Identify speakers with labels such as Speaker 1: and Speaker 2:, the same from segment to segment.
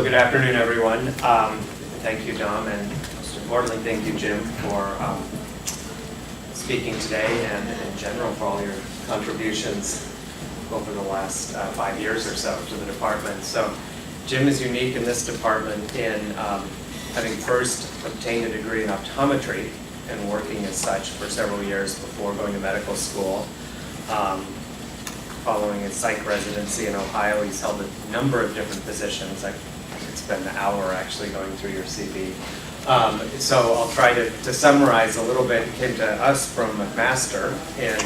Speaker 1: So good afternoon, everyone. Thank you, Dom, and most importantly, thank you, Jim, for speaking today, and in general for all your contributions over the last 5 years or so to the department. So Jim is unique in this department in having first obtained a degree in optometry and working as such for several years before going to medical school. Following his psych residency in Ohio, he's held a number of different positions. I could spend an hour actually going through your CV. So I'll try to summarize a little bit. He came to us from McMaster in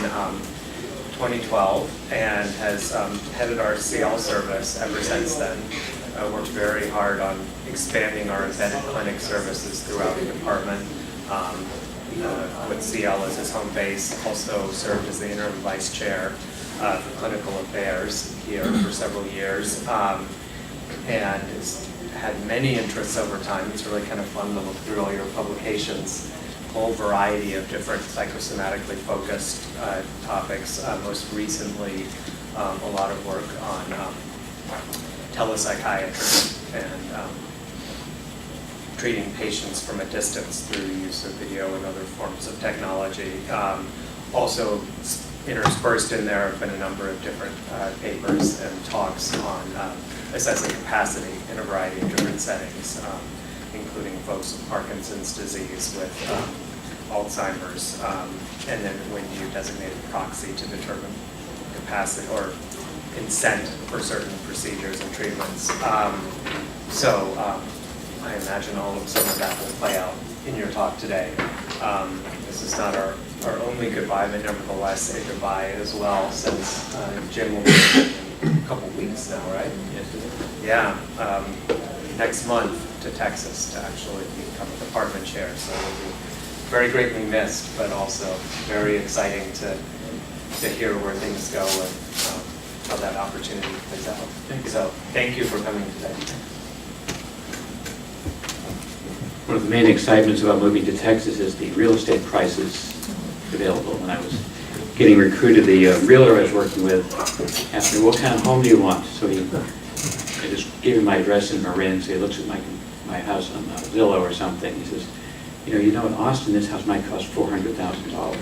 Speaker 1: 2012 and has headed our CL service ever since then. Worked very hard on expanding our embedded clinic services throughout the department. With CL as his home base, also served as the interim vice chair for clinical affairs here for several years, and has had many interests over time. It's really kind of fun to look through all your publications, a whole variety of different psychosomatically focused topics. Most recently, a lot of work on telepsychiatry and treating patients from a distance through the use of video and other forms of technology. Also interspersed in there have been a number of different papers and talks on assessing capacity in a variety of different settings, including folks with Parkinson's disease, with Alzheimer's, and then when you designate a proxy to determine capacity or consent for certain procedures and treatments. I imagine some of that will play out in your talk today. This is not our only goodbye, but nevertheless a goodbye as well, since Jim will be in a couple weeks now, right? Yes. Yeah, next month to Texas to actually become a department chair. So we'll be very greatly missed, but also very exciting to hear where things go and how that opportunity plays out. So thank you for coming today.
Speaker 2: One of the main excitements about moving to Texas is the real estate prices available. When I was getting recruited, the realtor I was working with asked me, "What kind of home do you want?" So I just gave him my address in Marin, so he looks at my house on Zillow or something. He says, you know, in Austin, this house might cost $400,000.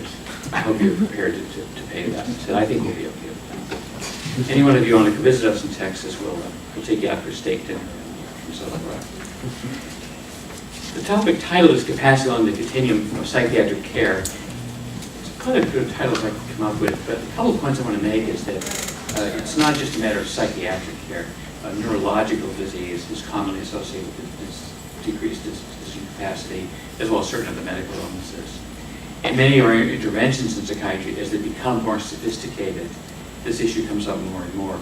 Speaker 2: I hope you're prepared to pay that. I said, I think we'll be okay with that. Any one of you want to visit us in Texas, we'll take you out for steak dinner and so forth. The topic title is Capacity on the Continuum of Psychiatric Care. It's quite a good title I could come up with, but a couple of points I want to make is that it's not just a matter of psychiatric care. Neurological disease is commonly associated with this decreased decision capacity, as well as certain other medical illnesses. And many of our interventions in psychiatry, as they become more sophisticated, this issue comes up more and more.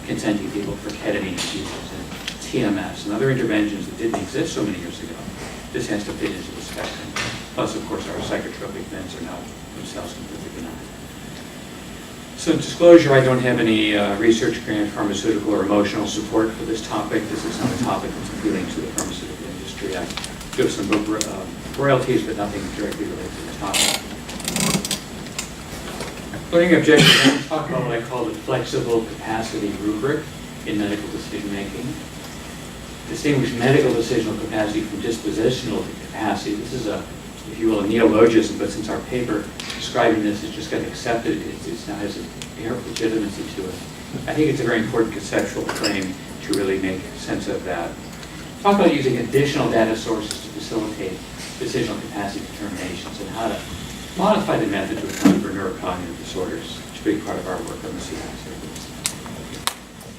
Speaker 2: Consenting people for ketamine users and TMS and other interventions that didn't exist so many years ago. This has to fit into the spectrum. Plus, of course, our psychotropic meds are not themselves completely benign. So disclosure, I don't have any research grant, pharmaceutical, or emotional support for this topic. This is not a topic that's appealing to the pharmaceutical industry. I do have some book royalties, but nothing directly related to the topic. Learning objectives, I'm going to talk about what I call the flexible capacity rubric in medical decision making. Distinguish medical decisional capacity from dispositional capacity. This is if you will, a neologism, but since our paper describing this has just got accepted, it now has an air of legitimacy to it. I think it's a very important conceptual frame to really make sense of that. Talk about using additional data sources to facilitate decisional capacity determinations and how to modify the method to account for neurocognitive disorders, which is a big part of our work on the CI.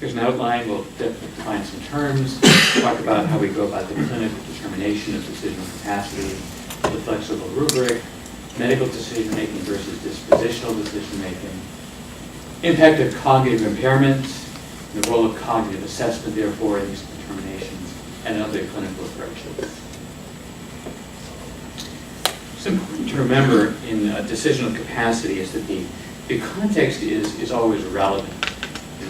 Speaker 2: Here's an outline. We'll define some terms, talk about how we go about the clinical determination of decisional capacity, the flexible rubric, medical decision-making versus dispositional decision-making, impact of cognitive impairments, the role of cognitive assessment, therefore, in these determinations, and other clinical approaches. It's important to remember in decisional capacity is that the context is always relevant.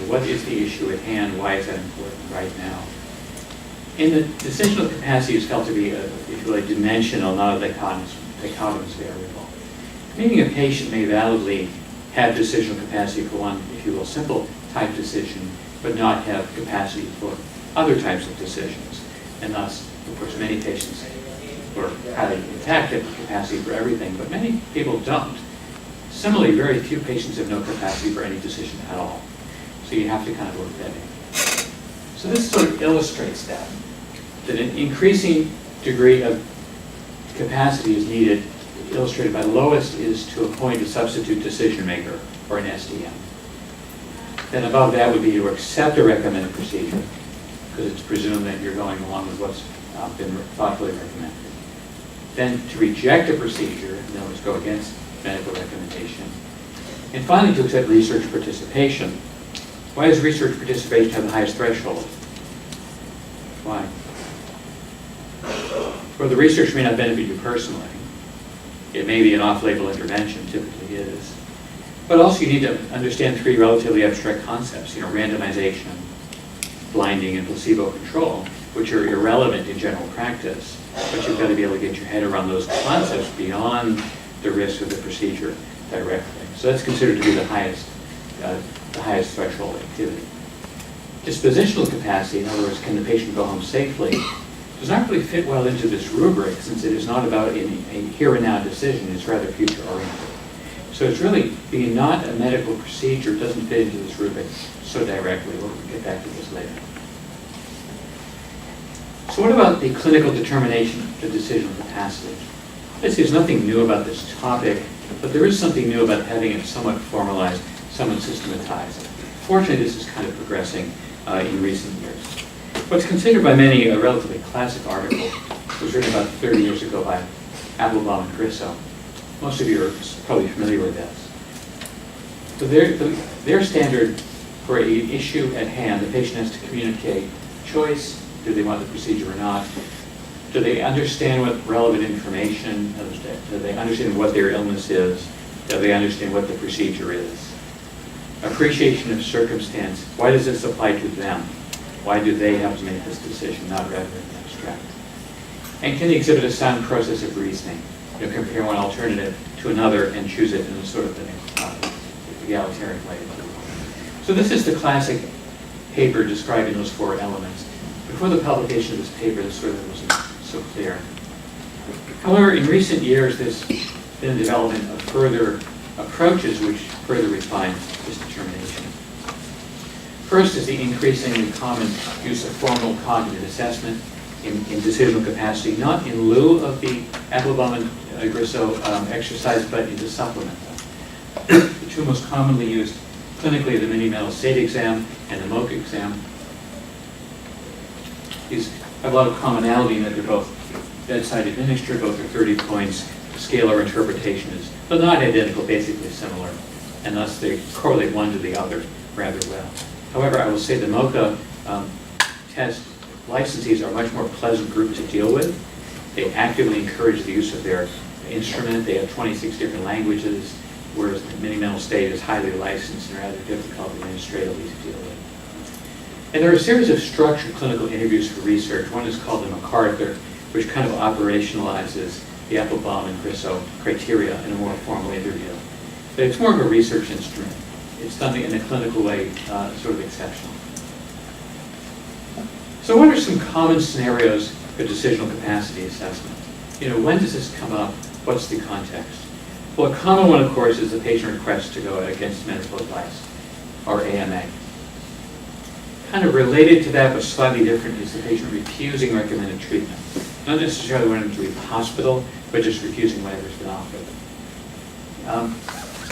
Speaker 2: What is the issue at hand? Why is that important right now? In the decisional capacity is felt to be, if you will, a dimensional, not a dichotomous variable. Meaning a patient may validly have decisional capacity for one, if you will, simple type decision, but not have capacity for other types of decisions. And thus, of course, many patients were highly intact have capacity for everything, but many people don't. Similarly, very few patients have no capacity for any decision at all. So you have to kind of work that in. So this sort of illustrates that an increasing degree of capacity is needed, illustrated by lowest is to appoint a substitute decision maker, or an SDM. Then above that would be to accept a recommended procedure, because it's presumed that you're going along with what's been thoughtfully recommended. Then to reject a procedure, in other words, go against medical recommendation. And finally, to accept research participation. Why does research participation have the highest threshold? Why? Well, the research may not benefit you personally. It may be an off-label intervention, typically is. But also you need to understand three relatively abstract concepts, randomization, blinding, and placebo control, which are irrelevant in general practice. But you've got to be able to get your head around those concepts beyond the risk of the procedure directly. So that's considered to be the highest threshold activity. Dispositional capacity, in other words, can the patient go home safely, does not really fit well into this rubric, since it is not about a here and now decision, it's rather future oriented. So it's really, being not a medical procedure doesn't fit into this rubric so directly. We'll get back to this later. So what about the clinical determination of decisional capacity? There's nothing new about this topic, but there is something new about having it somewhat formalized, somewhat systematized. Fortunately, this is kind of progressing in recent years. What's considered by many a relatively classic article was written about 30 years ago by Applebaum and Grisso. Most of you are probably familiar with this. So their standard for an issue at hand, the patient has to communicate choice. Do they want the procedure or not? Do they understand what relevant information, do they understand what their illness is? Do they understand what the procedure is? Appreciation of circumstance. Why does this apply to them? Why do they have to make this decision, not rather than abstract? And can they exhibit a sound process of reasoning? Compare one alternative to another and choose it in a sort of an egalitarian way. So this is the classic paper describing those four elements. Before the publication of this paper, this sort of wasn't so clear. However, in recent years, there's been development of further approaches which further refine this determination. First is the increasingly common use of formal cognitive assessment in decisional capacity, not in lieu of the Applebaum and Grisso exercise, but in the supplement. The two most commonly used clinically are the mini-mental state exam and the MOCA exam. These have a lot of commonality in that they're both bedside administered, both are 30 points. The scale or interpretation is, though not identical, basically similar, and thus they correlate one to the other rather well. However, I will say the MOCA test licensees are a much more pleasant group to deal with. They actively encourage the use of their instrument. They have 26 different languages, whereas the mini-mental state is highly licensed and rather difficult administratively to deal with. And there are a series of structured clinical interviews for research. One is called the MacArthur, which kind of operationalizes the Applebaum and Grisso criteria in a more formal interview. But it's more of a research instrument. It's done in a clinical way, sort of exceptional. So what are some common scenarios for decisional capacity assessment? When does this come up? What's the context? Well, a common one, of course, is the patient request to go against medical advice, or AMA. Kind of related to that, but slightly different, is the patient refusing recommended treatment. Not necessarily wanting to leave the hospital, but just refusing whatever's been offered.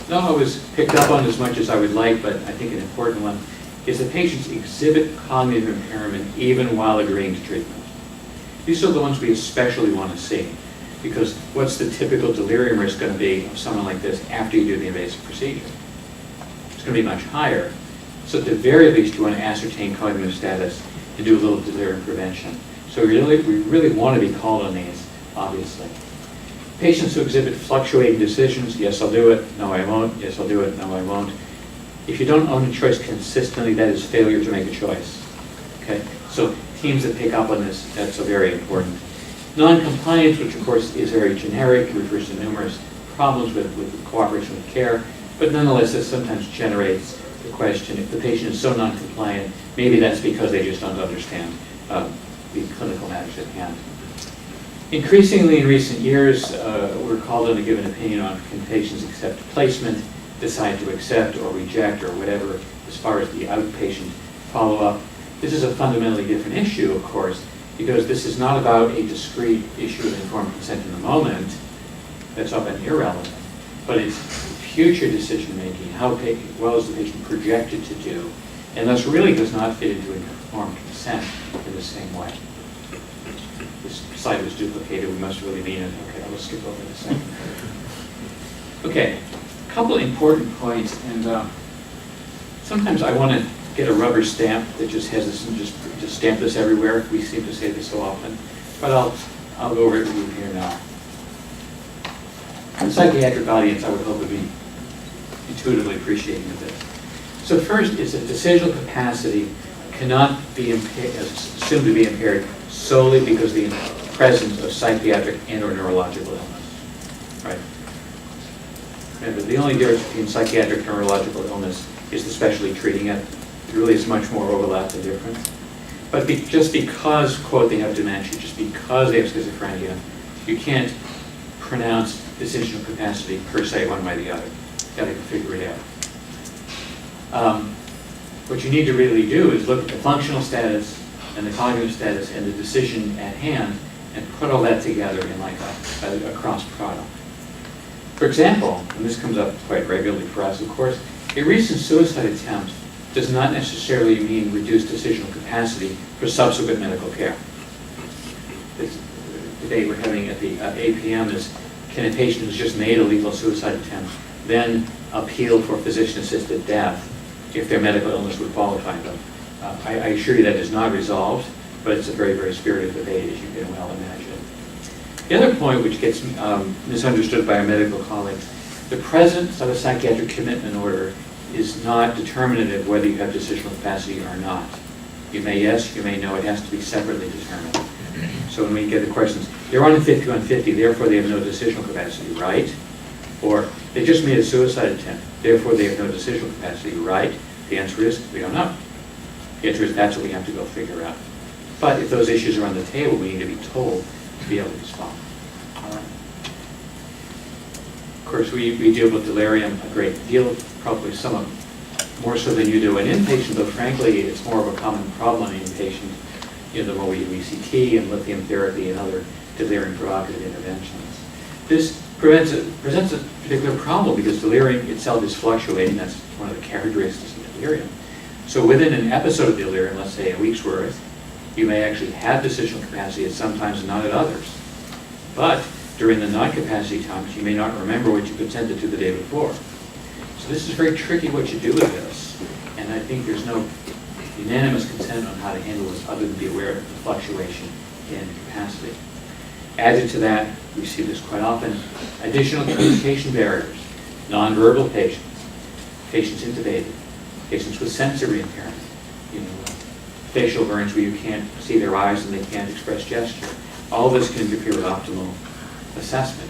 Speaker 2: Not always picked up on as much as I would like, but I think an important one is that patients exhibit cognitive impairment even while agreeing to treatment. These are the ones we especially want to see, because what's the typical delirium risk going to be of someone like this after you do the invasive procedure? It's going to be much higher. So at the very least, you want to ascertain cognitive status and do a little delirium prevention. So we really want to be called on these, obviously. Patients who exhibit fluctuating decisions, yes, I'll do it, no, I won't, yes, I'll do it, no, I won't. If you don't own a choice consistently, that is failure to make a choice. Okay? So teams that pick up on this, that's very important. Non-compliance, which of course is very generic, refers to numerous problems with cooperation with care, but nonetheless this sometimes generates the question, if the patient is so non-compliant, maybe that's because they just don't understand the clinical matters at hand. Increasingly in recent years, we're called on to give an opinion on can patients accept placement, decide to accept or reject or whatever as far as the outpatient follow-up. This is a fundamentally different issue, of course, because this is not about a discrete issue of informed consent in the moment. That's often irrelevant, but it's future decision-making, how well is the patient projected to do, and thus really does not fit into informed consent in the same way. This slide was duplicated, we must really mean it. Okay, I'll skip over this second. Okay, a couple important points, and sometimes I want to get a rubber stamp that just has this and just stamp this everywhere. We seem to say this so often, but I'll go over it with you here now. The psychiatric audience, I would hope, would be intuitively appreciating of this. So first is that decisional capacity cannot be assumed to be impaired solely because of the presence of psychiatric and or neurological illness. Right? Remember, the only difference between psychiatric and neurological illness is the specialty treating it. There really is much more overlap than difference. But just because, quote, they have dementia, just because they have schizophrenia, you can't pronounce decisional capacity per se one way or the other. You've got to figure it out. What you need to really do is look at the functional status and the cognitive status and the decision at hand and put all that together in like a cross product. For example, and this comes up quite regularly for us, of course, a recent suicide attempt does not necessarily mean reduced decisional capacity for subsequent medical care. This debate we're having at the APM is, can a patient who's just made a lethal suicide attempt then appeal for physician-assisted death if their medical illness would qualify them? I assure you that is not resolved, but it's a very, very spirited debate, as you can well imagine. The other point, which gets misunderstood by our medical colleagues, the presence of a psychiatric commitment order is not determinative whether you have decisional capacity or not. You may yes, you may no, it has to be separately determined. So when we get the questions, they're on a 50-on-50, therefore they have no decisional capacity, right? Or they just made a suicide attempt, therefore they have no decisional capacity, right? The answer is, we don't know. The answer is, that's what we have to go figure out. But if those issues are on the table, we need to be told to be able to respond. All right. Of course, we deal with delirium a great deal, probably somewhat more so than you do an inpatient, but frankly, it's more of a common problem in inpatient. You know, the more we do ECT and lithium therapy and other delirium provocative interventions. This presents a particular problem because delirium itself is fluctuating. That's one of the characteristics of delirium. So within an episode of delirium, let's say a week's worth, you may actually have decisional capacity at some times and not at others. But during the non-capacity times, you may not remember what you consented to the day before. So this is very tricky what you do with this. And I think there's no unanimous consent on how to handle this other than be aware of the fluctuation in capacity. Added to that, we see this quite often, additional communication barriers, nonverbal patients, patients intubated, patients with sensory impairment, facial burns where you can't see their eyes and they can't express gesture. All this can interfere with optimal assessment.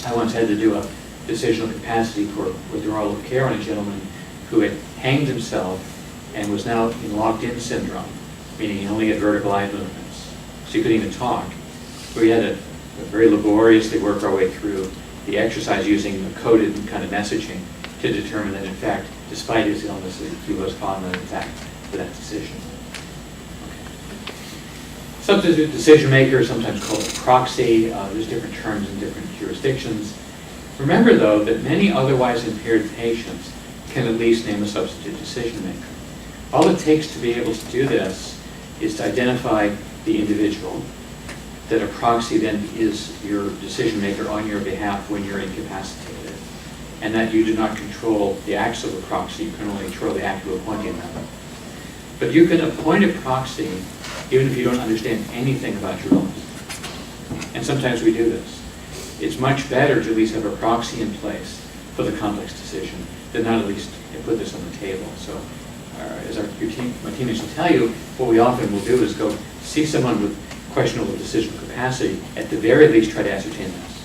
Speaker 2: I once had to do a decisional capacity for withdrawal of care on a gentleman who had hanged himself and was now in locked-in syndrome, meaning he only had vertical eye movements, so he couldn't even talk. We had to very laboriously work our way through the exercise using a coded kind of messaging to determine that, in fact, despite his illness, he was found intact for that decision. Okay. Substitute decision maker, sometimes called a proxy. There's different terms in different jurisdictions. Remember, though, that many otherwise impaired patients can at least name a substitute decision maker. All it takes to be able to do this is to identify the individual, that a proxy then is your decision maker on your behalf when you're incapacitated, and that you do not control the acts of a proxy, you can only control the act of appointing them. But you can appoint a proxy even if you don't understand anything about your illness. And sometimes we do this. It's much better to at least have a proxy in place for the complex decision than not at least put this on the table. So as my teammates will tell you, what we often will do is go see someone with questionable decisional capacity, at the very least try to ascertain this.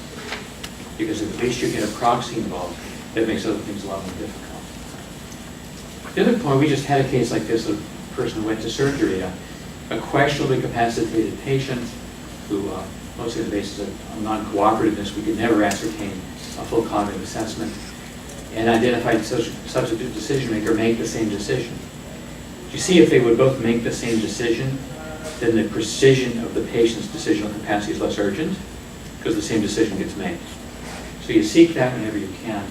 Speaker 2: Because at least you get a proxy involved, that makes other things a lot more difficult. The other point, we just had a case like this of a person who went to surgery, a questionably capacitated patient who, mostly on the basis of non-cooperativeness, we could never ascertain a full cognitive assessment, and identified substitute decision maker make the same decision. You see, if they would both make the same decision, then the precision of the patient's decisional capacity is less urgent, because the same decision gets made. So you seek that whenever you can.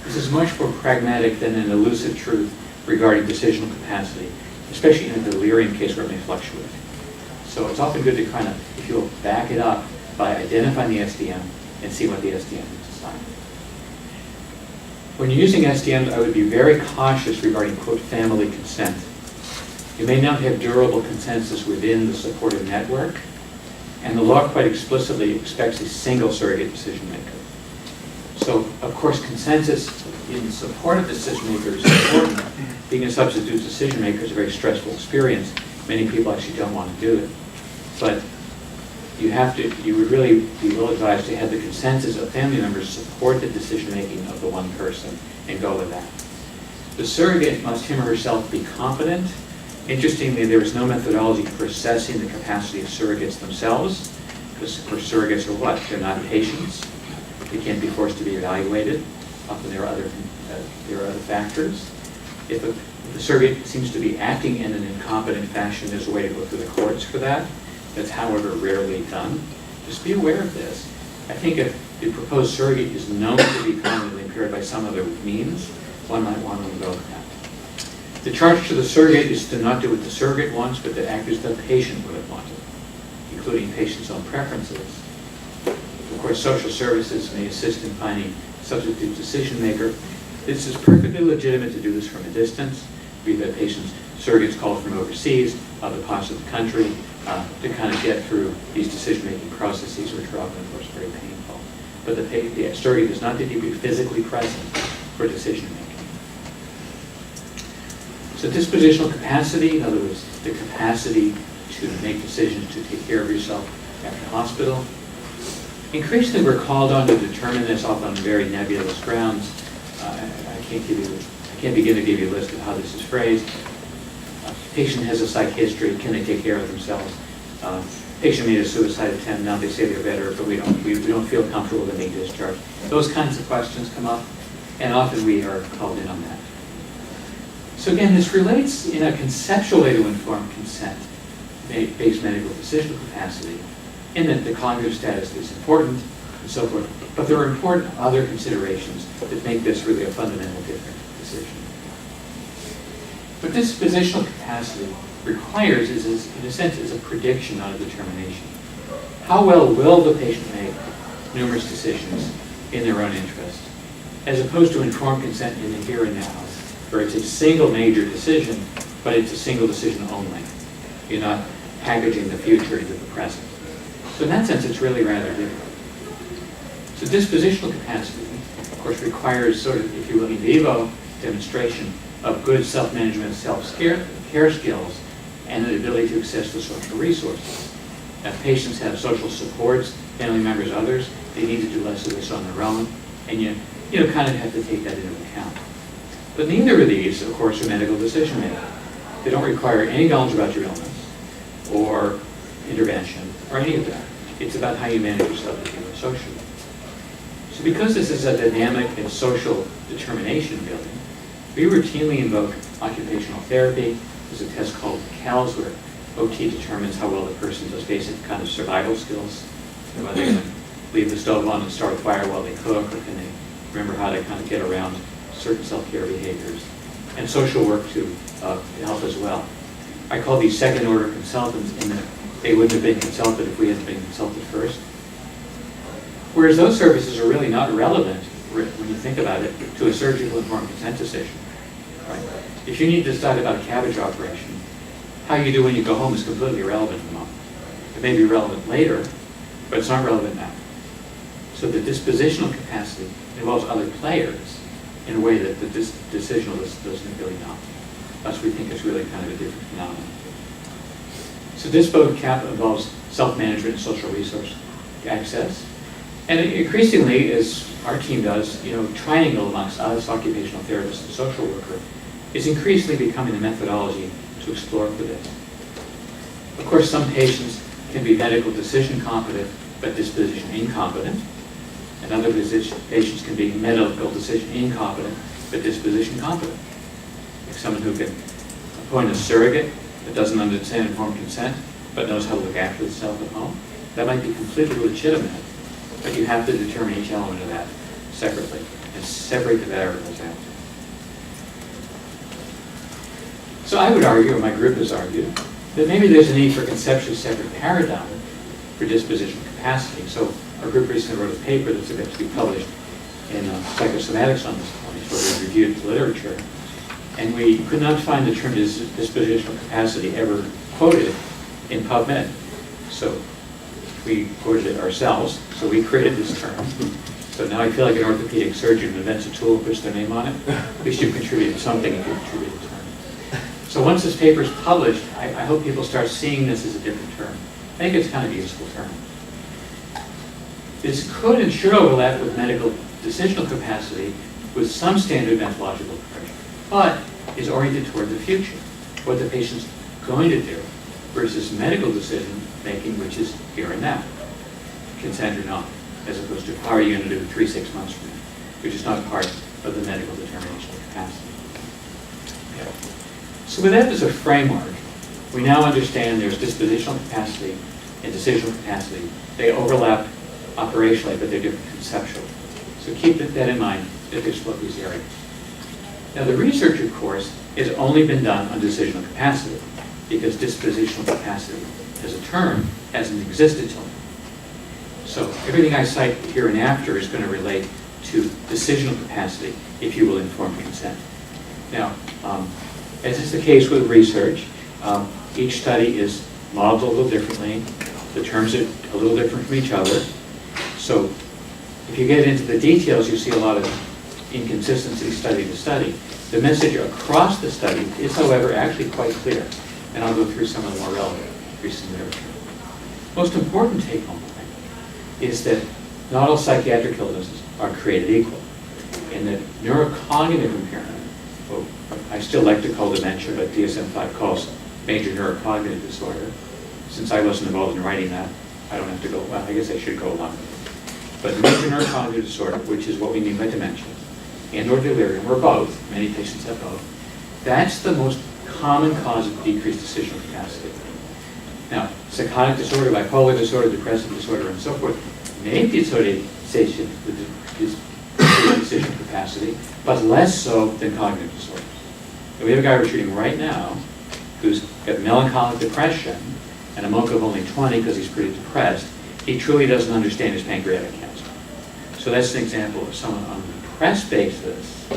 Speaker 2: This is much more pragmatic than an elusive truth regarding decisional capacity, especially in a delirium case where it may fluctuate. So it's often good to kind of, if you'll back it up by identifying the SDM and see what the SDM is assigned. When you're using SDMs, I would be very cautious regarding, quote, family consent. You may not have durable consensus within the supportive network, and the law quite explicitly expects a single surrogate decision maker. So, of course, consensus in support of decision maker is important. Being a substitute decision maker is a very stressful experience. Many people actually don't want to do it. But you would really be well advised to have the consensus of family members support the decision making of the one person and go with that. The surrogate must him or herself be competent. Interestingly, there is no methodology for assessing the capacity of surrogates themselves, because of course surrogates are what? They're not patients. They can't be forced to be evaluated. Often there are other factors. If the surrogate seems to be acting in an incompetent fashion, there's a way to go through the courts for that. That's, however, rarely done. Just be aware of this. I think if the proposed surrogate is known to be cognitively impaired by some other means, one might want to go with that. The charge to the surrogate is to not do what the surrogate wants, but to act as the patient would have wanted, including patient's own preferences. Of course, social services may assist in finding substitute decision maker. This is perfectly legitimate to do this from a distance. We've had patients, surrogates called from overseas, other parts of the country, to kind of get through these decision-making processes, which are often, of course, very painful. But the surrogate does not need to be physically present for decision-making. So dispositional capacity, in other words, the capacity to make decisions to take care of yourself after hospital. Increasingly, we're called on to determine this often on very nebulous grounds. I can't begin to give you a list of how this is phrased. Patient has a psych history. Can they take care of themselves? Patient made a suicide attempt. Now they say they're better, but we don't feel comfortable to make discharge. Those kinds of questions come up, and often we are called in on that. So again, this relates in a conceptual way to inform consent-based medical decisional capacity, in that the cognitive status is important and so forth, but there are important other considerations that make this really a fundamental different decision. What dispositional capacity requires is, in a sense, is a prediction, not a determination. How well will the patient make numerous decisions in their own interest, as opposed to informed consent in the here and now, where it's a single major decision, but it's a single decision only. You're not packaging the future into the present. So in that sense, it's really rather different. So dispositional capacity, of course, requires sort of, if you will, in vivo demonstration of good self-management, self-care skills, and an ability to access the social resources. If patients have social supports, family members, others, they need to do less of this on their own, and you kind of have to take that into account. But neither of these, of course, are medical decision making. They don't require any knowledge about your illness or intervention or any of that. It's about how you manage yourself socially. So because this is a dynamic and social determination building, we routinely invoke occupational therapy. There's a test called CALS, where OT determines how well the person does basic kind of survival skills. Whether they can leave the stove on and start a fire while they cook, or can they remember how to kind of get around certain self-care behaviors. And social work to help as well. I call these second-order consultants in that they wouldn't have been consulted if we hadn't been consulted first. Whereas those services are really not relevant, when you think about it, to a surgical informed consent decision. Right? If you need to decide about a cabbage operation, how you do when you go home is completely irrelevant at the moment. It may be relevant later, but it's not relevant now. So the dispositional capacity involves other players in a way that the decisional doesn't really know. Thus we think it's really kind of a different phenomenon. So dispo cap involves self-management and social resource access. And increasingly, as our team does, triangle amongst us, occupational therapists and social worker, is increasingly becoming the methodology to explore for this. Of course, some patients can be medical decision competent, but disposition incompetent. And other patients can be medical decision incompetent, but disposition competent. Like someone who can appoint a surrogate that doesn't understand informed consent, but knows how to look after itself at home. That might be completely legitimate, but you have to determine each element of that separately and separate the variables out. So I would argue, or my group has argued, that maybe there's a need for a conceptually separate paradigm for dispositional capacity. So our group recently wrote a paper that's about to be published in Psychosomatics on this point, where we reviewed the literature, and we could not find the term dispositional capacity ever quoted in PubMed. So we quoted it ourselves, so we created this term. So now I feel like an orthopedic surgeon who invents a tool and puts their name on it. At least you've contributed something if you've contributed a term. So once this paper is published, I hope people start seeing this as a different term. I think it's kind of a useful term. This could and should overlap with medical decisional capacity with some standard methodological approach, but is oriented toward the future, what the patient's going to do, versus medical decision making, which is here and now, consent or not, as opposed to how are you going to do 3-6 months from now, which is not part of the medical determination of capacity. Okay. So with that as a framework, we now understand there's dispositional capacity and decisional capacity. They overlap operationally, but they're different conceptually. So keep that in mind as we explore these areas. Now the research, of course, has only been done on decisional capacity, because dispositional capacity as a term hasn't existed till now. So everything I cite here and after is going to relate to decisional capacity, if you will, informed consent. Now, as is the case with research, each study is modeled a little differently. The terms are a little different from each other. So if you get into the details, you see a lot of inconsistency study to study. The message across the study is, however, actually quite clear. And I'll go through some of the more relevant recent literature. Most important take-home point is that not all psychiatric illnesses are created equal, and that neurocognitive impairment, well, I still like to call dementia, but DSM-5 calls major neurocognitive disorder. Since I wasn't involved in writing that, I don't have to go, well, I guess I should go along with it. But major neurocognitive disorder, which is what we mean by dementia, and or delirium, or both, many patients have both, that's the most common cause of decreased decisional capacity. Now, psychotic disorder, bipolar disorder, depressive disorder, and so forth may be associated with decision capacity, but less so than cognitive disorders. And we have a guy we're treating right now who's got melancholic depression and a MoCA of only 20 because he's pretty depressed. He truly doesn't understand his pancreatic cancer. So that's an example of someone on a depressed basis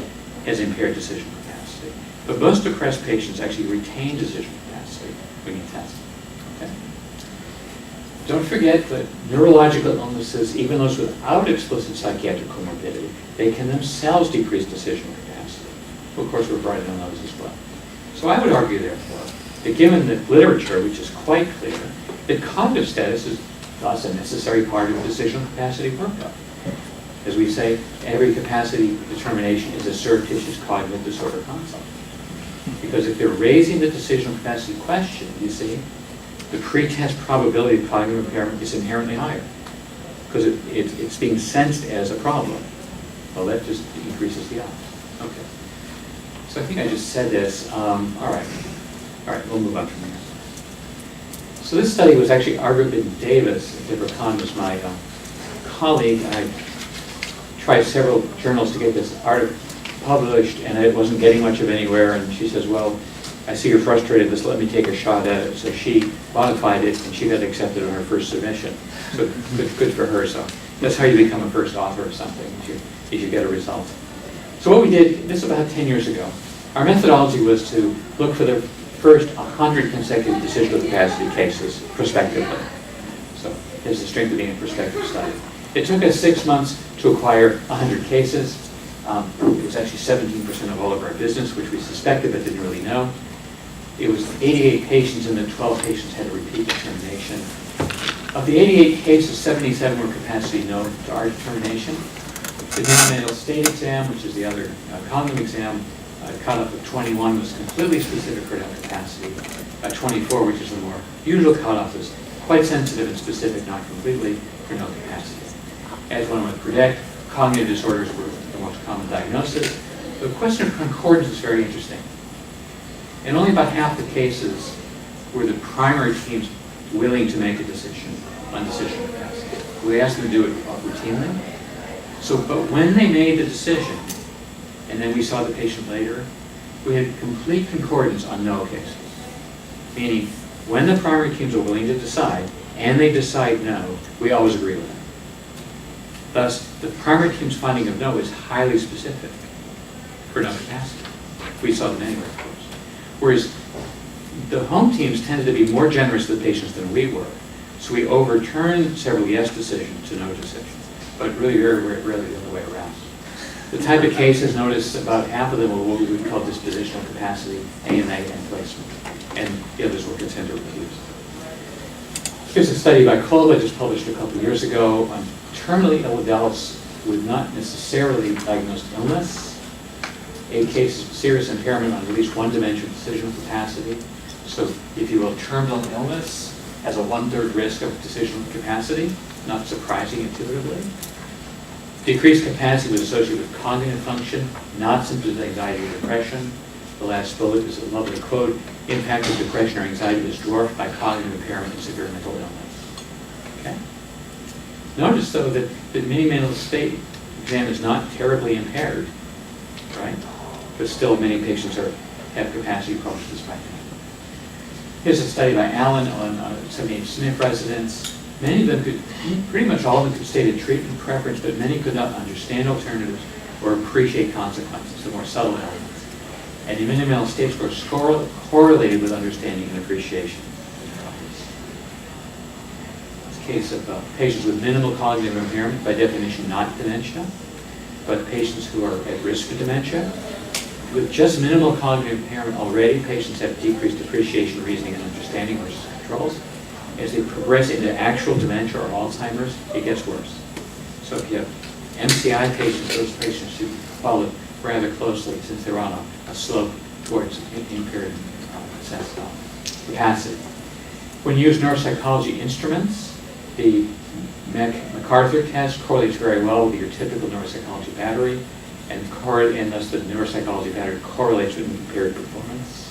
Speaker 2: has impaired decision capacity. But most depressed patients actually retain decision capacity when you test them. Okay? Don't forget that neurological illnesses, even those without explicit psychiatric comorbidity, they can themselves decrease decisional capacity. Well, of course, we're bright on those as well. So I would argue, therefore, that given the literature, which is quite clear, that cognitive status is thus a necessary part of decisional capacity workup. As we say, every capacity determination is a surreptitious cognitive disorder consult. Because if they're raising the decisional capacity question, you see, the pretest probability of cognitive impairment is inherently higher because it's being sensed as a problem. Well, that just increases the odds. Okay. So I think I just said this. All right, we'll move on from here. So this study was actually Arvid Davis. Deborah Kahn was my colleague. I tried several journals to get this article published, and it wasn't getting much of anywhere. And she says, well, I see you're frustrated. Just let me take a shot at it. So she modified it, and she got accepted on her first submission. So good for her. So that's how you become a first author of something, is you get a result. So what we did, this was about 10 years ago. Our methodology was to look for the first 100 consecutive decisional capacity cases prospectively. So there's the strength of being a prospective study. It took us 6 months to acquire 100 cases. It was actually 17% of all of our business, which we suspected but didn't really know. It was 88 patients, and then 12 patients had a repeat determination. Of the 88 cases, 77 were capacity known to our determination. The neonatal state exam, which is the other cognitive exam, cutoff of 21 was completely specific for no capacity. 24, which is the more usual cutoff, is quite sensitive and specific, not completely, for no capacity. As one would predict, cognitive disorders were the most common diagnosis. The question of concordance is very interesting. In only about half the cases were the primary teams willing to make a decision on decisional capacity. We asked them to do it routinely. But when they made the decision, and then we saw the patient later, we had complete concordance on no cases. Meaning, when the primary teams are willing to decide, and they decide no, we always agree with them. Thus, the primary team's finding of no is highly specific for no capacity. We saw them anyway, of course. Whereas the home teams tended to be more generous with patients than we were. So we overturned several yes decisions to no decisions, but really very rarely the other way around. The type of cases, notice about half of them were what we would call dispositional capacity, AMA, and placement, and the others were consent or refused. Here's a study by Kolba, just published a couple of years ago, on terminally ill adults with not necessarily diagnosed illness, 8 cases of serious impairment on at least one dimension of decisional capacity. So, if you will, terminal illness has a 1/3 risk of decisional capacity, not surprising intuitively. Decreased capacity was associated with cognitive function, not symptoms of anxiety or depression. The last bullet is a lovely quote: impact of depression or anxiety was dwarfed by cognitive impairment and severe mental illness. Okay? Notice, though, that the mini-mental state exam is not terribly impaired, right? But still, many patients have capacity problems despite that. Here's a study by Allen on 78 SNF residents. Many of them pretty much all of them could state a treatment preference, but many could not understand alternatives or appreciate consequences, the more subtle elements. And the mini-mental state score correlated with understanding and appreciation. It's a case of patients with minimal cognitive impairment, by definition not dementia, but patients who are at risk for dementia. With just minimal cognitive impairment already, patients have decreased appreciation, reasoning, and understanding versus controls. As they progress into actual dementia or Alzheimer's, it gets worse. So if you have MCI patients, those patients should follow rather closely since they're on a slope towards impaired capacity. When you use neuropsychology instruments, the MacArthur test correlates very well with your typical neuropsychology battery, and thus the neuropsychology battery correlates with impaired performance.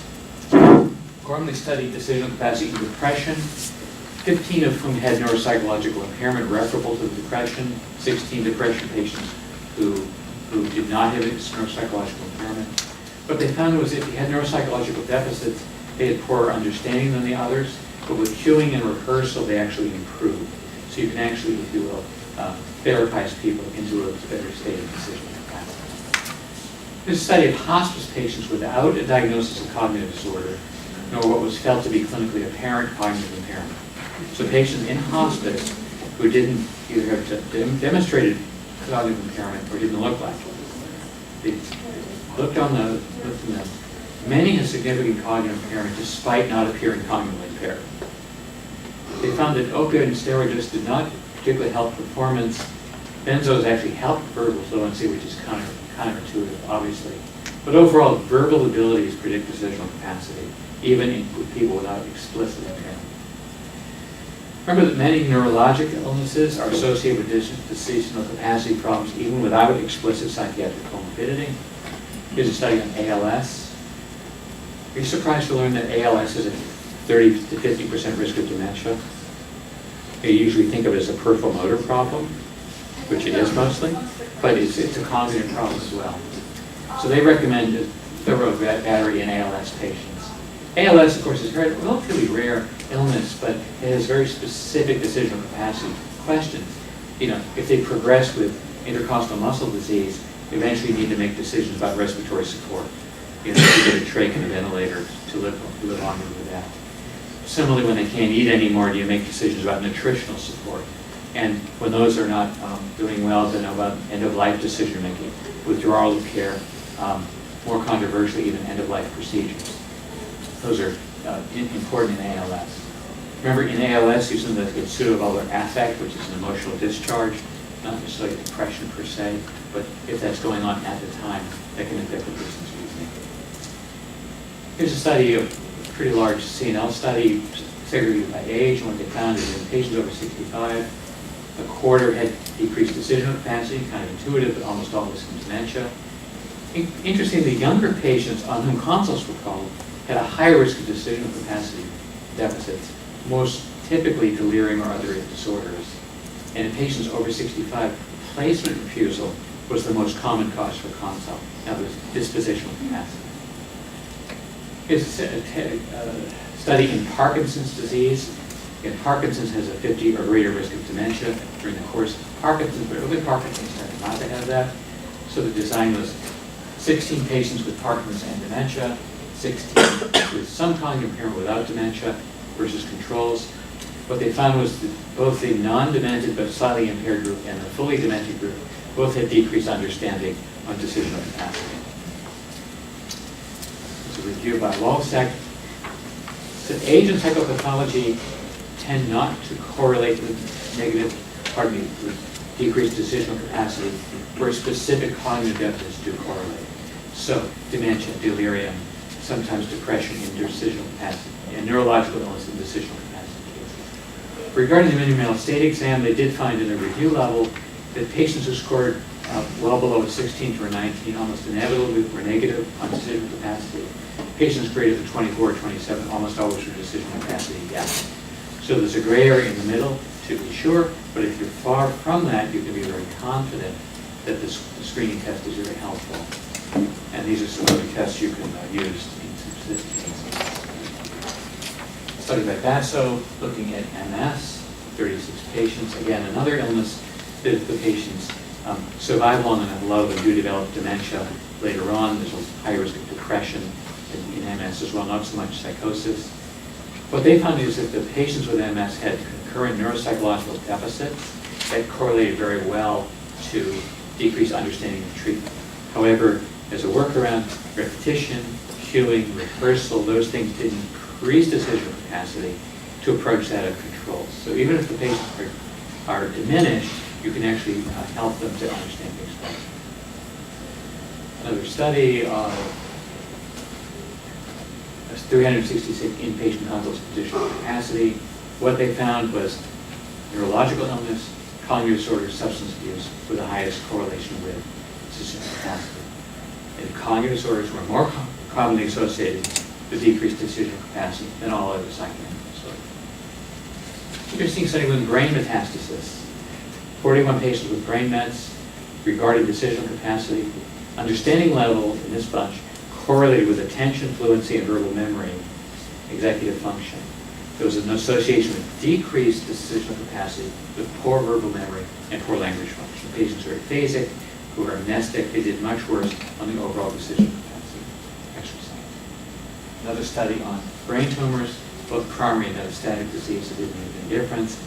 Speaker 2: Gormley studied decisional capacity in depression, 15 of whom had neuropsychological impairment referable to the depression, 16 depression patients who did not have neuropsychological impairment. What they found was if you had neuropsychological deficits, they had poorer understanding than the others, but with cueing and rehearsal, they actually improved. So you can actually, if you will, therapize people into a better state of decisional capacity. This is a study of hospice patients without a diagnosis of cognitive disorder, nor what was felt to be clinically apparent cognitive impairment. So patients in hospice who didn't either have demonstrated cognitive impairment or didn't look like it. They looked on them. Many had significant cognitive impairment despite not appearing cognitively impaired. They found that opioid and steroids did not particularly help performance. Benzos actually helped verbal fluency, which is counterintuitive, obviously. But overall, verbal abilities predict decisional capacity, even in people without explicit impairment. Remember that many neurologic illnesses are associated with decisional capacity problems even without explicit psychiatric comorbidity. Here's a study on ALS. Are you surprised to learn that ALS is a 30 to 50% risk of dementia? You usually think of it as a peripheral motor problem, which it is mostly, but it's a cognitive problem as well. So they recommend a thorough battery in ALS patients. ALS, of course, is a relatively rare illness, but it has very specific decisional capacity questions. If they progress with intercostal muscle disease, they eventually need to make decisions about respiratory support. You get a trach and a ventilator to live longer with that. Similarly, when they can't eat anymore, do you make decisions about nutritional support? And when those are not doing well, then about end-of-life decision-making, withdrawal of care, more controversially, even end-of-life procedures. Those are important in ALS. Remember, in ALS, you sometimes get pseudo-vulvar affect, which is an emotional discharge, not necessarily depression per se, but if that's going on at the time, that can affect the person's reasoning. Here's a study, a pretty large CNL study, segregated by age, and what they found is in patients over 65, a quarter had decreased decisional capacity, kind of intuitive, but almost always from dementia. Interestingly, the younger patients on whom consults were called had a higher risk of decisional capacity deficits, most typically delirium or other disorders. And in patients over 65, placement refusal was the most common cause for consult. Now, there's dispositional capacity. Here's a study in Parkinson's disease. Again, Parkinson's has a 50 or greater risk of dementia during the course of Parkinson's, but early Parkinson's tend not to have that. So the design was 16 patients with Parkinson's and dementia, 16 with some cognitive impairment without dementia versus controls. What they found was that both the non-demented but slightly impaired group and the fully demented group both had decreased understanding on decisional capacity. It's a review by Walsek. So age and psychopathology tend not to correlate with with decreased decisional capacity, where specific cognitive deficits do correlate. So dementia, delirium, sometimes depression in decisional capacity, and neurological illness in decisional capacity cases. Regarding the mini-mental state exam, they did find in a review level that patients who scored well below a 16 to a 19 almost inevitably were negative on decisional capacity. Patients greater than 24 or 27 almost always were decisional capacity yes. So there's a gray area in the middle, to be sure, but if you're far from that, you can be very confident that the screening test is very helpful. And these are some other tests you can use in some specific cases. Study by Basso, looking at MS, 36 patients. Again, another illness that if the patients survive long enough, a lot of them do develop dementia later on. There's a high risk of depression in MS as well, not so much psychosis. What they found is that the patients with MS had concurrent neuropsychological deficits that correlated very well to decreased understanding of treatment. However, as a workaround, repetition, cueing, rehearsal, those things did increase decisional capacity to approach that of controls. So even if the patients are diminished, you can actually help them to understand things better. Another study of 366 inpatient consults of decisional capacity. What they found was neurological illness, cognitive disorders, substance abuse were the highest correlation with decisional capacity. And cognitive disorders were more commonly associated with decreased decisional capacity than all other psychiatric disorders. Interesting study with brain metastasis. 41 patients with brain mets regarding decisional capacity. Understanding level in this bunch correlated with attention, fluency, and verbal memory, executive function. There was an association with decreased decisional capacity with poor verbal memory and poor language function. Patients who are aphasic, who are amnestic, they did much worse on the overall decisional capacity exercise. Another study on brain tumors, both primary and metastatic disease, that didn't make any difference.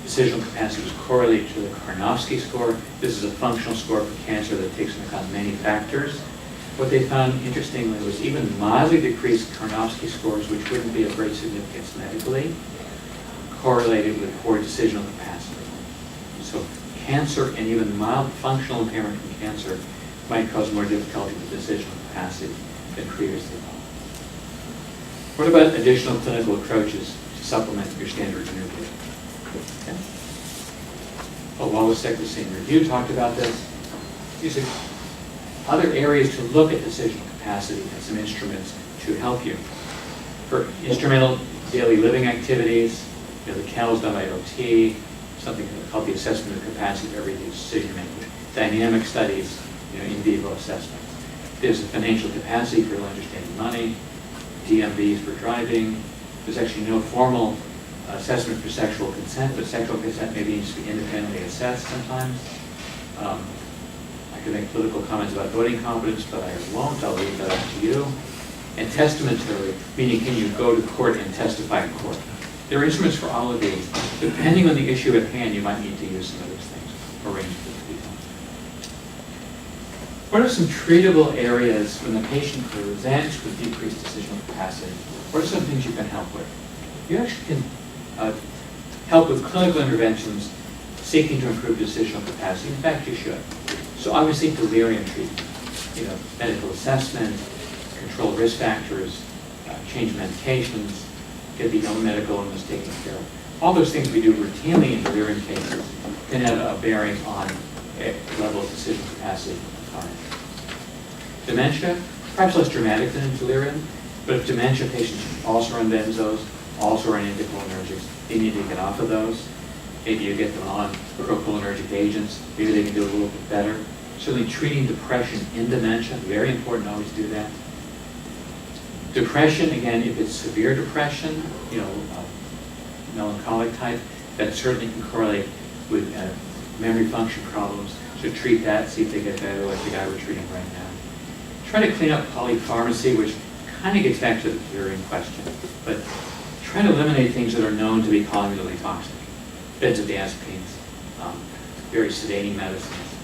Speaker 2: Decisional capacity was correlated to the Karnofsky score. This is a functional score for cancer that takes into account many factors. What they found, interestingly, was even mildly decreased Karnofsky scores, which wouldn't be of great significance medically, correlated with poor decisional capacity. So cancer and even mild functional impairment from cancer might cause more difficulty with decisional capacity than previously thought. What about additional clinical approaches to supplement your standard interview? Okay. Well, Walsek, the same review, talked about this. These are other areas to look at decisional capacity and some instruments to help you. For instrumental daily living activities, the CALS done by OT, something called the assessment of capacity of everyday decision making, dynamic studies, in vivo assessments. There's a financial capacity for understanding money, DMVs for driving. There's actually no formal assessment for sexual consent, but sexual consent maybe needs to be independently assessed sometimes. I could make political comments about voting competence, but I won't. I'll leave that up to you. And testamentary, meaning can you go to court and testify in court? There are instruments for all of these. Depending on the issue at hand, you might need to use some of those things, arrange for the people. What are some treatable areas when the patient presents with decreased decisional capacity? What are some things you can help with? You actually can help with clinical interventions seeking to improve decisional capacity. In fact, you should. So obviously delirium treatment, medical assessment, control risk factors, change medications, get the own medical illness taken care of. All those things we do routinely in delirium cases can have a bearing on a level of decisional capacity of the client. Dementia, perhaps less dramatic than in delirium, but if dementia patients also are on benzos, also are on anticholinergics, they need to get off of those. Maybe you get them on procholinergic agents, maybe they can do a little bit better. Certainly treating depression in dementia, very important to always do that. Depression, again, if it's severe depression, melancholic type, that certainly can correlate with memory function problems. So treat that, see if they get better, like the guy we're treating right now. Try to clean up polypharmacy, which kind of gets back to the delirium question, but try to eliminate things that are known to be cognitively toxic. Benzodiazepines, very sedating medicines,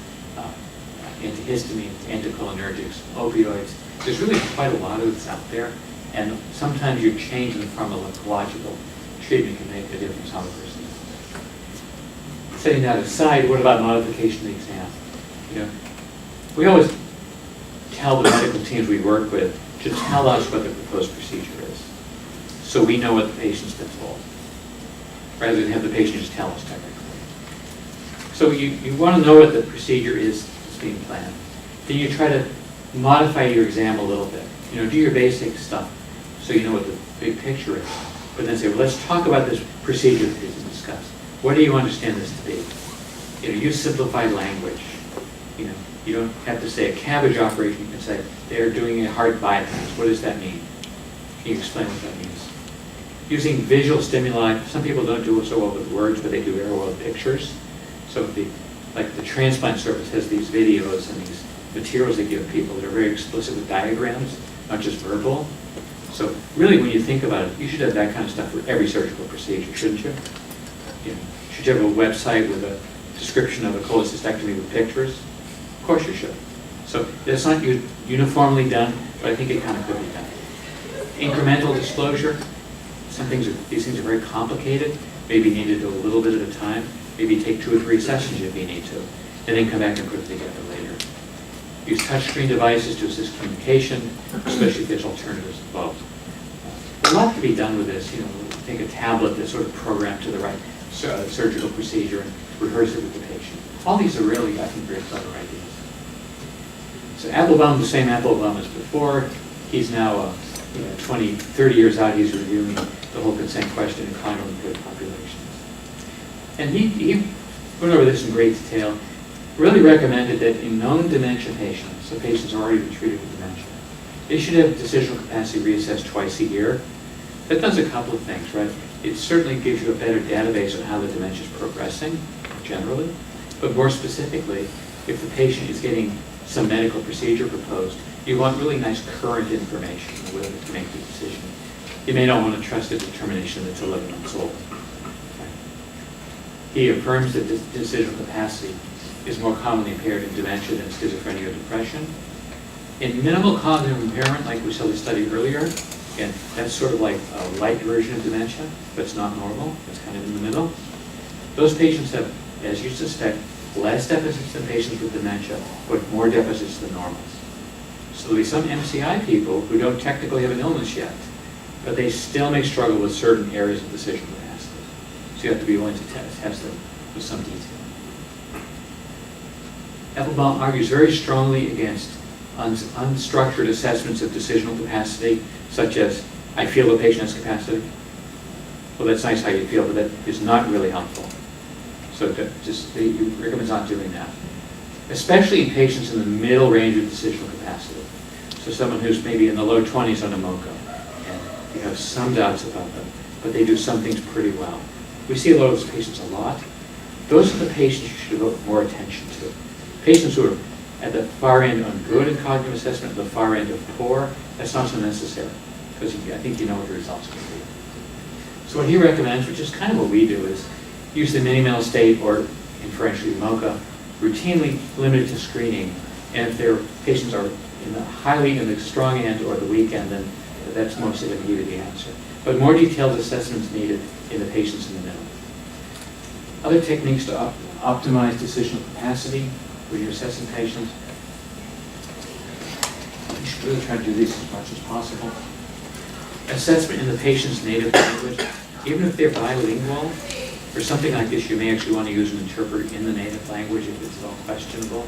Speaker 2: antihistamines, anticholinergics, opioids. There's really quite a lot of this out there, and sometimes your change in the pharmacological treatment can make a difference on the person. Setting that aside, what about modification of the exam? We always tell the medical teams we work with to tell us what the proposed procedure is, so we know what the patient's been told, rather than have the patient just tell us technically. So you want to know what the procedure is that's being planned. Then you try to modify your exam a little bit. Do your basic stuff so you know what the big picture is. But then say, well, let's talk about this procedure that is discussed. What do you understand this to be? Use simplified language. You don't have to say a cabbage operation. You can say they're doing a heart bypass. What does that mean? Can you explain what that means? Using visual stimuli. Some people don't do it so well with words, but they do very well with pictures. So the transplant service has these videos and these materials they give people that are very explicit with diagrams, not just verbal. So really, when you think about it, you should have that kind of stuff for every surgical procedure, shouldn't you? Should you have a website with a description of a cholecystectomy with pictures? Of course you should. So that's not uniformly done, but I think it kind of could be done. Incremental disclosure. These things are very complicated. Maybe you need to do a little bit at a time. Maybe take 2 or 3 sessions if you need to, and then come back and put it together later. Use touchscreen devices to assist communication, especially if there's alternatives involved. A lot to be done with this. Take a tablet that's sort of programmed to the right surgical procedure and rehearse it with the patient. All these are really, I think, very clever ideas. So Applebaum, the same Applebaum as before. He's now 20, 30 years out, he's reviewing the whole consent question in chronic impaired populations. And he went over this in great detail, really recommended that in known dementia patients, so patients already been treated with dementia, they should have decisional capacity reassessed twice a year. That does a couple of things, right? It certainly gives you a better database on how the dementia is progressing, generally, but more specifically, if the patient is getting some medical procedure proposed, you want really nice current information on whether to make the decision. You may not want to trust a determination that's 11 months old. Okay. He affirms that decisional capacity is more commonly impaired in dementia than schizophrenia or depression. In minimal cognitive impairment, like we saw the study earlier, again, that's sort of like a light version of dementia, but it's not normal. It's kind of in the middle. Those patients have, as you suspect, less deficits than patients with dementia, but more deficits than normals. So there'll be some MCI people who don't technically have an illness yet, but they still may struggle with certain areas of decision capacity. So you have to be willing to test them with some detail. Applebaum argues very strongly against unstructured assessments of decisional capacity, such as, I feel the patient has capacity. Well, that's nice how you feel, but that is not really helpful. So he recommends not doing that. Especially in patients in the middle range of decisional capacity. So someone who's maybe in the low 20s on a MoCA, and you have some doubts about them, but they do some things pretty well. We see a lot of those patients a lot. Those are the patients you should devote more attention to. Patients who are at the far end on good in cognitive assessment, at the far end of poor, that's not so necessary, because I think you know what the results will be. So what he recommends, which is kind of what we do, is use the mini-mental state, or inferentially MoCA, routinely limited to screening. And if their patients are in the strong end or the weak end, then that's mostly going to give you the answer. But more detailed assessments needed in the patients in the middle. Other techniques to optimize decisional capacity when you're assessing patients. You should really try to do these as much as possible. Assessment in the patient's native language. Even if they're bilingual, for something like this, you may actually want to use an interpreter in the native language if it's at all questionable.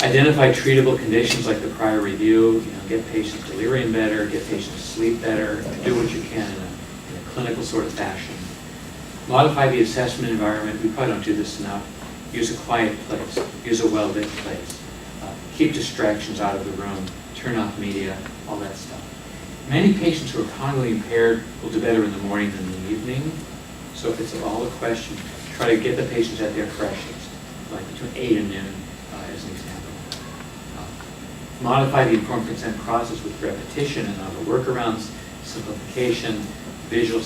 Speaker 2: Identify treatable conditions like the prior review, get patients delirium better, get patients sleep better, do what you can in a clinical sort of fashion. Modify the assessment environment. We probably don't do this enough. Use a quiet place, use a well-lit place. Keep distractions out of the room, turn off media, all that stuff. Many patients who are cognitively impaired will do better in the morning than in the evening. So if it's at all a question, try to get the patients at their freshest, like between 8 and noon, as an example. Modify the informed consent process with repetition and other workarounds, simplification, visual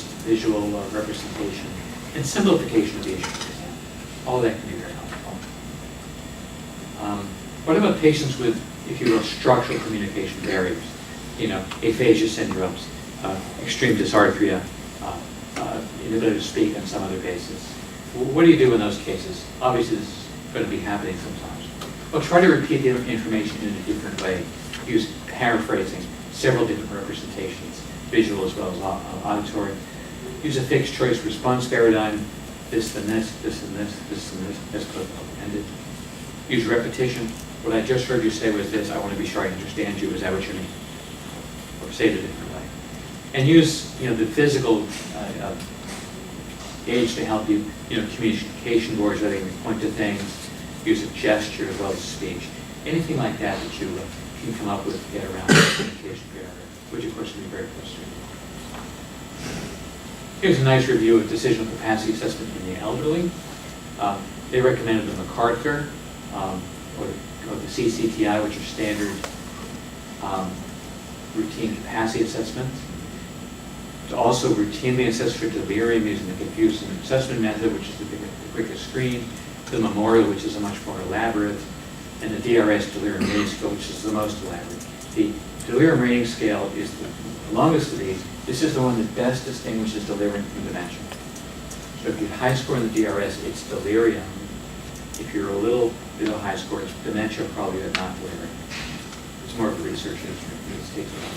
Speaker 2: representation, and simplification of the issue. All that can be very helpful. What about patients with, if you will, structural communication barriers? Aphasia syndromes, extreme dysarthria, inability to speak on some other basis. What do you do in those cases? Obviously, this is going to be happening sometimes. Well, try to repeat the information in a different way. Use paraphrasing, several different representations, visual as well as auditory. Use a fixed choice response paradigm, this, then this, this, and this, this, and this, as open-ended. Use repetition. What I just heard you say was this, I want to be sure I understand you, is that what you mean? Or say it a different way. And use the physical aids to help you, communication boards where they can point to things, use of gesture as well as speech. Anything like that that you can come up with to get around the communication barrier, which of course can be very frustrating. Here's a nice review of decisional capacity assessment in the elderly. They recommended the MacArthur or the CCTI, which are standard routine capacity assessments. To also routinely assess for delirium using the confusing assessment method, which is the quickest screen, the Memorial, which is a much more elaborate, and the DRS delirium rating scale, which is the most elaborate. The delirium rating scale is the longest of these. This is the one that best distinguishes delirium from dementia. So if you have high score in the DRS, it's delirium. If you're a little below high score, it's dementia, probably, but not delirium. It's more of a research instrument. It takes a lot.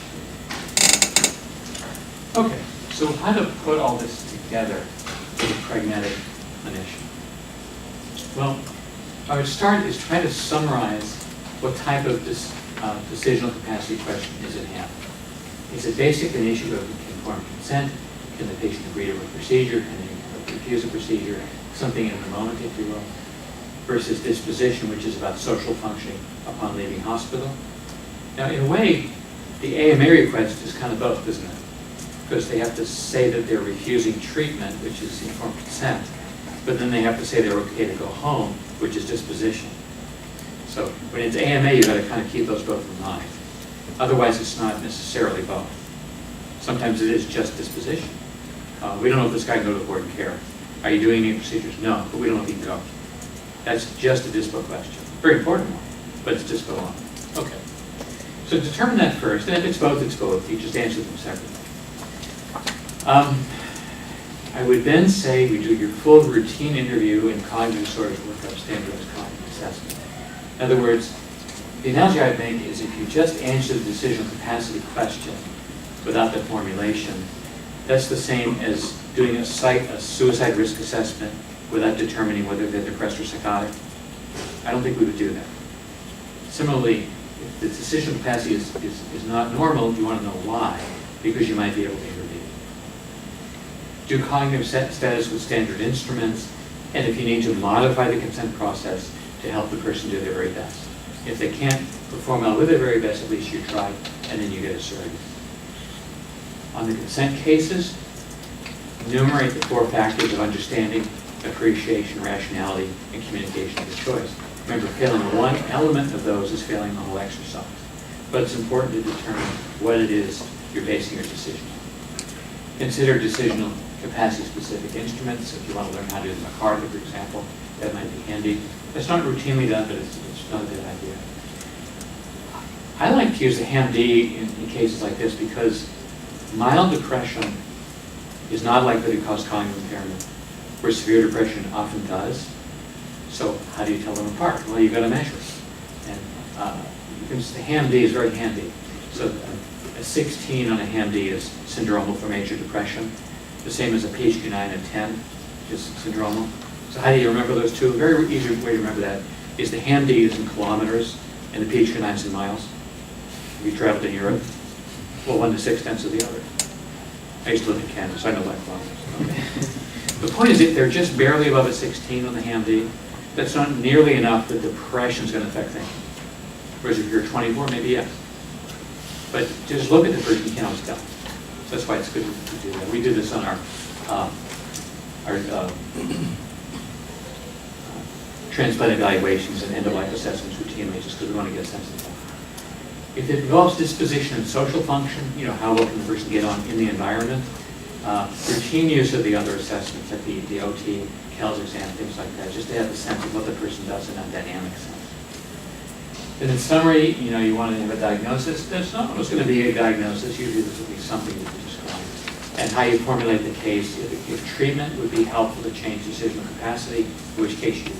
Speaker 2: Okay, so how to put all this together as a pragmatic clinician? Well, I would start is try to summarize what type of decisional capacity question is at hand. Is it basically an issue of informed consent? Can the patient agree to a procedure? Can they refuse a procedure? Something in the moment, if you will. Versus disposition, which is about social functioning upon leaving hospital. Now, in a way, the AMA request is kind of both, isn't it? Because they have to say that they're refusing treatment, which is informed consent, but then they have to say they're okay to go home, which is disposition. So when it's AMA, you've got to kind of keep those both in mind. Otherwise, it's not necessarily both. Sometimes it is just disposition. We don't know if this guy can go to the board and care. Are you doing any procedures? No, but we don't know if he can go. That's just a dispo question. Very important one, but it's dispo on. Okay. So determine that first, and if it's both, it's both. You just answer them separately. I would then say we do your full routine interview and cognitive disorders workup, standardized cognitive assessment. In other words, the analogy I'd make is if you just answer the decisional capacity question without the formulation, that's the same as doing a suicide risk assessment without determining whether they're depressed or psychotic. I don't think we would do that. Similarly, if the decisional capacity is not normal, you want to know why, because you might be able to intervene. Do cognitive status with standard instruments, and if you need to modify the consent process to help the person do their very best. If they can't perform well with their very best, at least you tried, and then you get a surrogate. On the consent cases, enumerate the 4 factors of understanding, appreciation, rationality, and communication of the choice. Remember, failing one element of those is failing the whole exercise. But it's important to determine what it is you're basing your decision on. Consider decisional capacity-specific instruments. If you want to learn how to do the MacArthur, for example, that might be handy. It's not routinely done, but it's not a good idea. I like to use the HAM-D in cases like this because mild depression is not likely to cause cognitive impairment, where severe depression often does. So how do you tell them apart? Well, you've got to measure. And the HAM-D is very handy. So A 16 on a HAM-D is syndromal for major depression. The same as a PHQ-9 of 10 is syndromal. So how do you remember those two? A very easy way to remember that is the HAM-D is in kilometers and the PHQ-9 is in miles. Have you traveled in Europe? Well, 1 to 6/10 of the other. I used to live in Canada, so I know that kilometers. Okay. The point is that they're just barely above a 16 on the HAM-D. That's not nearly enough that depression is going to affect things. Whereas if you're 24, maybe yes. But just look at the person, you can't always tell. That's why it's good to do that. We do this on our transplant evaluations and end-of-life assessments routinely, just because we want to get a sense of that. If it involves disposition and social function, how well can the person get on in the environment, routine use of the other assessments, like the OT, CALS exam, things like that, just to have a sense of what the person does in that dynamic sense. And in summary, you want to have a diagnosis. There's not always going to be a diagnosis. Usually there's going to be something that you describe. And how you formulate the case. If treatment would be helpful to change decisional capacity, in which case you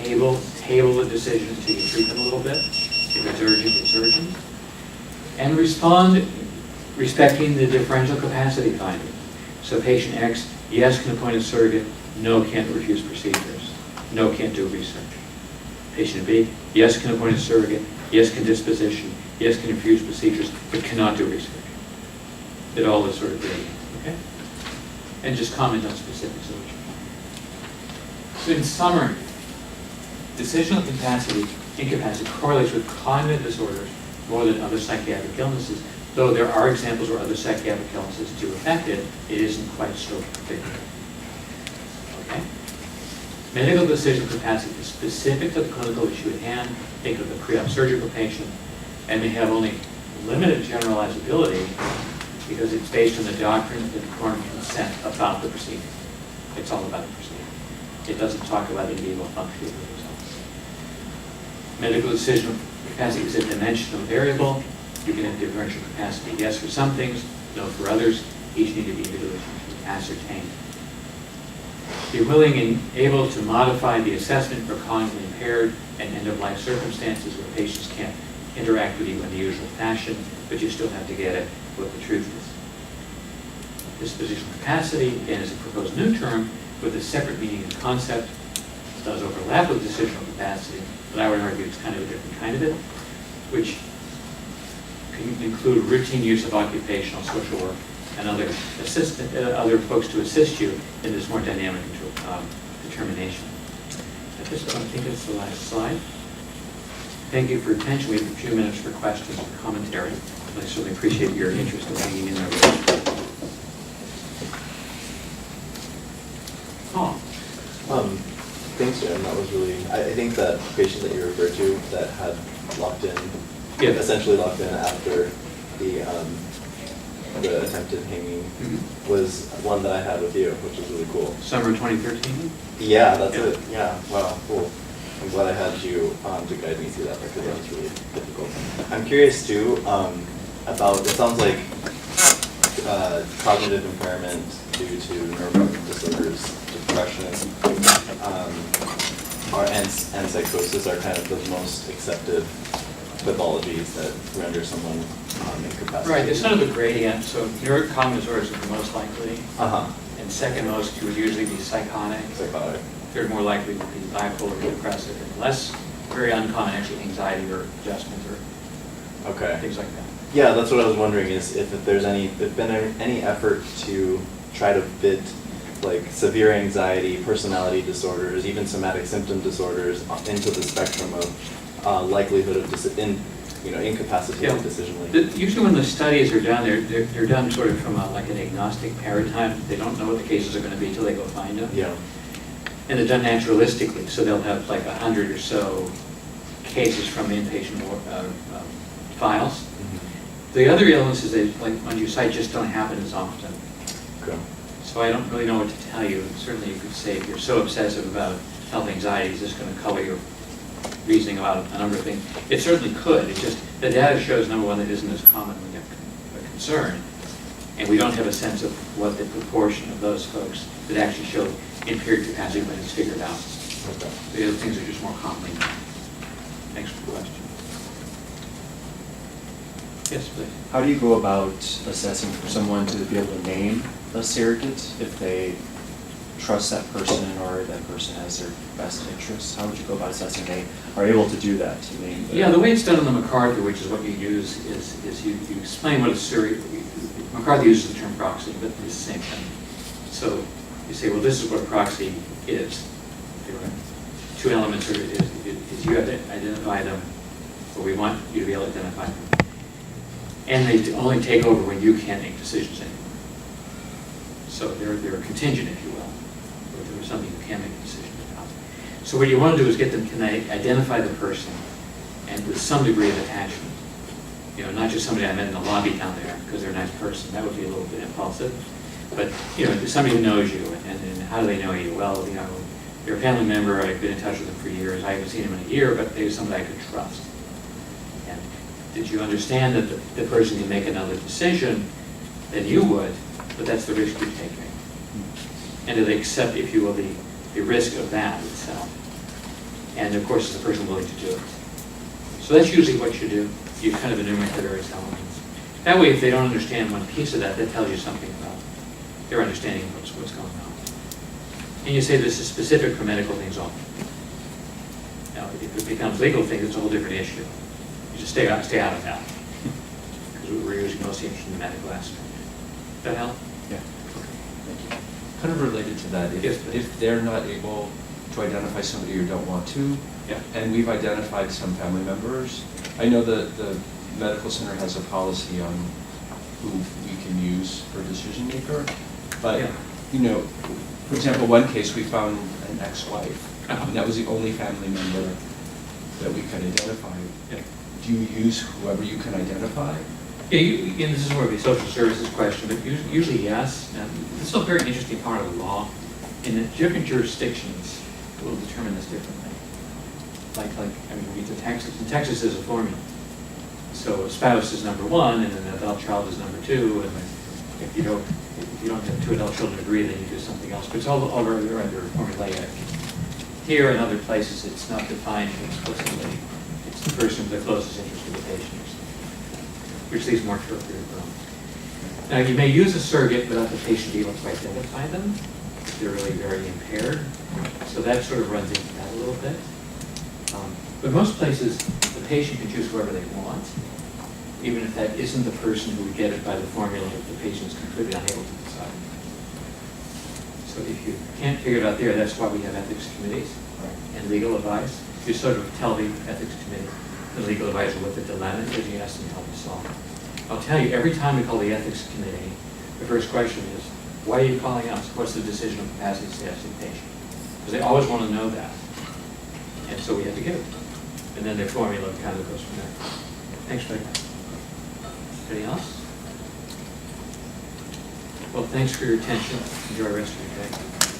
Speaker 2: table the decision until you treat them a little bit. If it's urgent, it's urgent. And respond respecting the differential capacity finding. So patient X, yes, can appoint a surrogate, no, can't refuse procedures, no, can't do research. Patient B, yes, can appoint a surrogate, yes, can disposition, yes, can refuse procedures, but cannot do research. It all is sort of gradient, okay? And just comment on specifics of each. So in summary, decisional incapacity correlates with cognitive disorders more than other psychiatric illnesses, though there are examples where other psychiatric illnesses do affect it, it isn't quite so predictable. Okay? Medical decision capacity is specific to the clinical issue at hand. Think of the pre-op surgical patient, and they have only limited generalizability because it's based on the doctrine of informed consent about the procedure. It's all about the procedure. It doesn't talk about in vivo function of the results. Medical decision capacity is a dimensional variable. You can have differential capacity, yes, for some things, no for others. Each need to be individually ascertained. Be willing and able to modify the assessment for cognitively impaired and end-of-life circumstances where patients can't interact with you in the usual fashion, but you still have to get at what the truth is. Dispositional capacity, again, is a proposed new term with a separate meaning and concept. It does overlap with decisional capacity, but I would argue it's kind of a different kind of it, which can include routine use of occupational social work and other folks to assist you in this more dynamic determination. At this point, I think that's the last slide. Thank you for your attention. We have a few minutes for questions and commentary. I certainly appreciate your interest in hanging in there. Oh.
Speaker 3: Thanks, Jim. That was really, I think that patient that you referred to that had locked in, essentially locked in after the attempted hanging was one that I had with you, which was really cool.
Speaker 2: Summer 2013?
Speaker 3: Yeah, that's it. Yeah, wow, cool. I'm glad I had you to guide me through that because that was really difficult. I'm curious too about, it sounds like cognitive impairment due to neurocognitive disorders, depression, and psychosis are kind of the most accepted pathologies that render someone incapacitated.
Speaker 2: Right, there's sort of a gradient. So neurocognitive disorders are the most likely. And second most would usually be psychotic.
Speaker 3: Psychotic.
Speaker 2: Third more likely would be bipolar or depressive, and less, very uncommon actually, anxiety or adjustment or things like that.
Speaker 3: Yeah, that's what I was wondering is if there's been any effort to try to fit like severe anxiety, personality disorders, even somatic symptom disorders into the spectrum of likelihood of incapacitated decision-making.
Speaker 2: Usually when the studies are done, they're done sort of from like an agnostic paradigm. They don't know what the cases are going to be until they go find them.
Speaker 3: Yeah.
Speaker 2: And they're done naturalistically, so they'll have like 100 or so cases from inpatient files.
Speaker 3: Mm-hmm.
Speaker 2: The other illnesses, like on your site, just don't happen as often.
Speaker 3: Okay.
Speaker 2: So I don't really know what to tell you. Certainly you could say if you're so obsessive about health anxiety, is this going to color your reasoning about a number of things? It certainly could. It's just the data shows, number one, that isn't as commonly a concern. And we don't have a sense of what the proportion of those folks that actually show impaired capacity when it's figured out.
Speaker 3: Okay.
Speaker 2: The other things are just more commonly known. Thanks for the question. Yes, please.
Speaker 4: How do you go about assessing for someone to be able to name a surrogate if they trust that person or that person has their best interests? How would you go about assessing they are able to do that, to name
Speaker 2: Yeah, the way it's done in the McCarthy, which is what you use, is you explain what a surrogate, McCarthy uses the term proxy, but it's the same thing. So you say, well, this is what a proxy is. Two elements are, is you have to identify them, or we want you to be able to identify them. And they only take over when you can't make decisions anymore. So they're contingent, if you will, or there was something you can't make a decision about. So what you want to do is get them to identify the person and with some degree of attachment. You know, not just somebody I met in the lobby down there because they're a nice person. That would be a little bit impulsive. But, you know, somebody who knows you, and how do they know you? Well, you know, you're a family member, I've been in touch with them for years, I haven't seen him in a year, but they're somebody I could trust. And did you understand that the person can make another decision than you would, but that's the risk you're taking? And do they accept, if you will, the risk of that itself? And of course, is the person willing to do it? So that's usually what you do. You kind of enumerate the various elements. That way, if they don't understand one piece of that, that tells you something about their understanding of what's going on. And you say this is specific for medical things only. Now, if it becomes legal things, it's a whole different issue. You just stay out of that. Because we're usually mostly interested in the medical aspect. Does that help?
Speaker 4: Yeah.
Speaker 5: Thank you. Kind of related to that,
Speaker 2: Yes, please.
Speaker 5: if they're not able to identify somebody you don't want to,
Speaker 2: Yeah.
Speaker 5: and we've identified some family members, I know that the medical center has a policy on who we can use for decision maker, but,
Speaker 2: Yeah.
Speaker 5: you know, for example, one case, we found an ex-wife,
Speaker 2: Uh-huh.
Speaker 5: and that was the only family member that we could identify.
Speaker 2: Yeah.
Speaker 5: Do you use whoever you can identify?
Speaker 2: Yeah, and this is more of a social services question, but usually yes. And this is a very interesting part of the law. In the different jurisdictions will determine this differently. Like, I mean, we do Texas. In Texas, there's a formula. So a spouse is number one, and an adult child is number two, and if you don't have two adult children agree, then you do something else. But it's all over under formulaic. Here and other places, it's not defined explicitly. It's the person with the closest interest to the patient, which leaves more to approve from. Now, you may use a surrogate without the patient being able to identify them if they're really very impaired. So that sort of runs into that a little bit. But most places, the patient can choose whoever they want, even if that isn't the person who would get it by the formula if the patient is completely unable to decide. So if you can't figure it out there, that's why we have ethics committees and legal advice. You sort of tell the ethics committee, the legal advisor, what the dilemma is, you ask them to help you solve it. I'll tell you, every time we call the ethics committee, the first question is, why are you calling us? What's the decisional capacity status of the patient? Because they always want to know that. And so we have to give it. And then their formula kind of goes from there. Thanks very much. Anything else? Well, thanks for your attention. Enjoy the rest of your day.